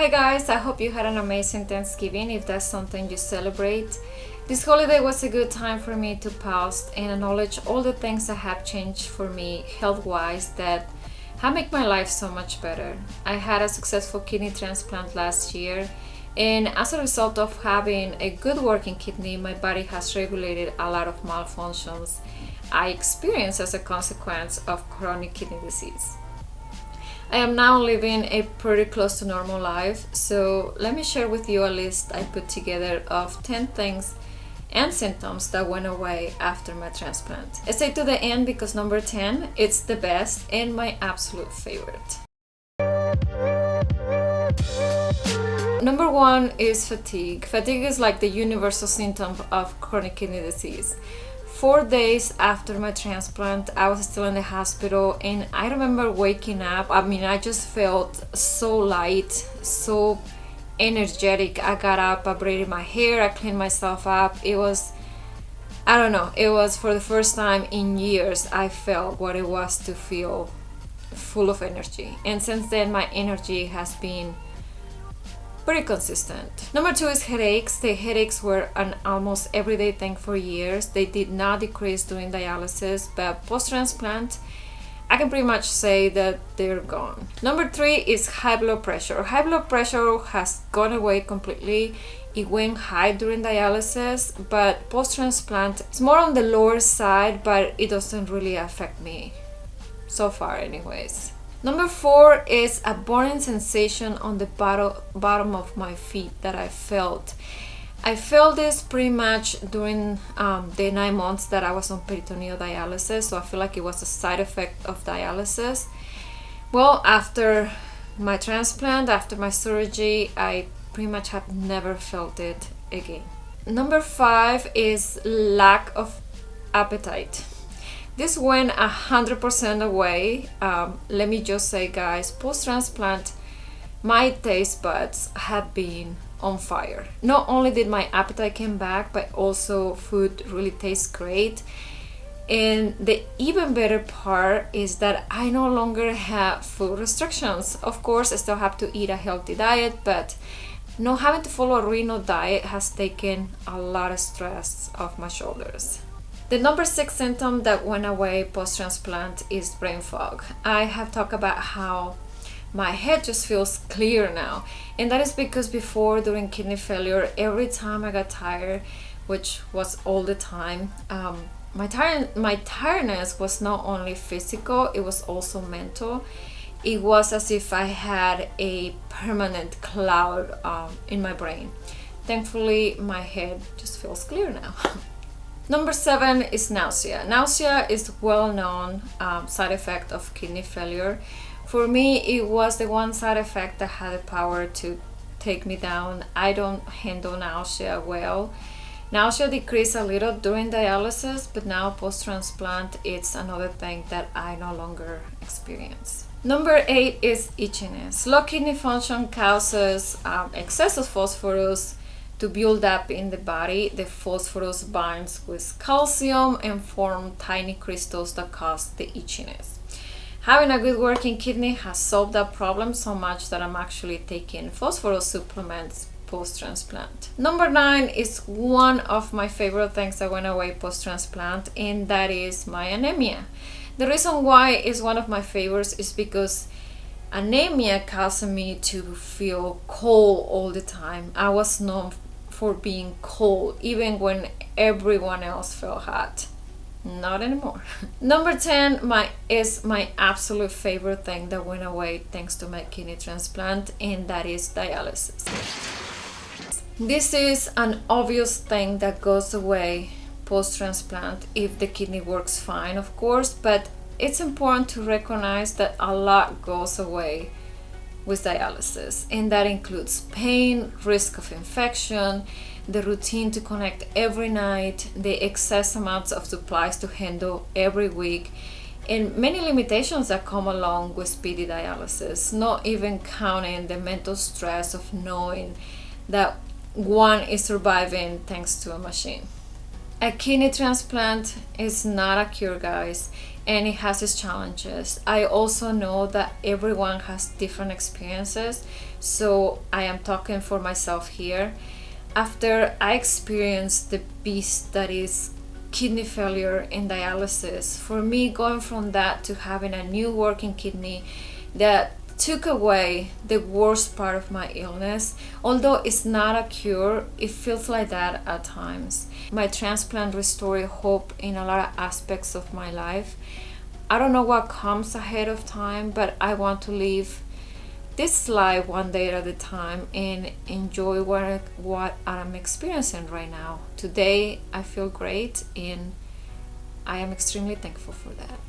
Hi guys, I hope you had an amazing Thanksgiving if that's something you celebrate. This holiday was a good time for me to pause and acknowledge all the things that have changed for me health-wise that have made my life so much better. I had a successful kidney transplant last year, and as a result of having a good working kidney, my body has regulated a lot of malfunctions I experienced as a consequence of chronic kidney disease. I am now living a pretty close to normal life, so let me share with you a list I put together of 10 things and symptoms that went away after my transplant. I stay to the end because number 10, it's the best and my absolute favorite. Number 1 is fatigue. Fatigue is like the universal symptom of chronic kidney disease. 4 days after my transplant, I was still in the hospital, and I remember waking up. I just felt so light, so energetic. I got up, I braided my hair, I cleaned myself up. It was for the first time in years I felt what it was to feel full of energy. And since then, my energy has been pretty consistent. Number 2 is headaches. The headaches were an almost everyday thing for years. They did not decrease during dialysis, but post-transplant, I can pretty much say that they're gone. Number 3 is high blood pressure. High blood pressure has gone away completely. It went high during dialysis, but post-transplant, it's more on the lower side, but it doesn't really affect me so far anyways. Number 4 is a burning sensation on the bottom of my feet that I felt. I felt this pretty much during the 9 months that I was on peritoneal dialysis, so I feel like it was a side effect of dialysis. Well, after my transplant, after my surgery, I pretty much have never felt it again. Number 5 is lack of appetite. This went 100% away. Let me just say, guys, post-transplant, my taste buds have been on fire. Not only did my appetite come back, but also food really tastes great. And the even better part is that I no longer have food restrictions. Of course, I still have to eat a healthy diet, but not having to follow a renal diet has taken a lot of stress off my shoulders. The number 6 symptom that went away post-transplant is brain fog. I have talked about how my head just feels clear now, and that is because before, during kidney failure, every time I got tired, which was all the time, my tiredness was not only physical, it was also mental. It was as if I had a permanent cloud in my brain. Thankfully, my head just feels clear now. Number 7 is nausea. Nausea is a well-known side effect of kidney failure. For me, it was the one side effect that had the power to take me down. I don't handle nausea well. Nausea decreased a little during dialysis, but now post-transplant, it's another thing that I no longer experience. Number 8 is itchiness. Low kidney function causes excessive phosphorus to build up in the body. The phosphorus binds with calcium and form tiny crystals that cause the itchiness. Having a good working kidney has solved that problem so much that I'm actually taking phosphorus supplements post-transplant. Number 9 is one of my favorite things that went away post-transplant, and that is my anemia. The reason why it's one of my favorites is because anemia caused me to feel cold all the time. I was known for being cold even when everyone else felt hot. Not anymore. Number 10 is my absolute favorite thing that went away thanks to my kidney transplant, and that is dialysis. This is an obvious thing that goes away post-transplant if the kidney works fine, of course, but it's important to recognize that a lot goes away with dialysis, and that includes pain, risk of infection, the routine to connect every night, the excess amounts of supplies to handle every week, and many limitations that come along with speedy dialysis, not even counting the mental stress of knowing that one is surviving thanks to a machine. A kidney transplant is not a cure, guys. and it has its challenges. I also know that everyone has different experiences, so I am talking for myself here. After I experienced the beast that is kidney failure and dialysis, for me, going from that to having a new working kidney that took away the worst part of my illness, although it's not a cure, it feels like that at times. My transplant restored hope in a lot of aspects of my life. I don't know what comes ahead of time, but I want to live this life one day at a time and enjoy what I'm experiencing right now. Today I feel great, and I am extremely thankful for that.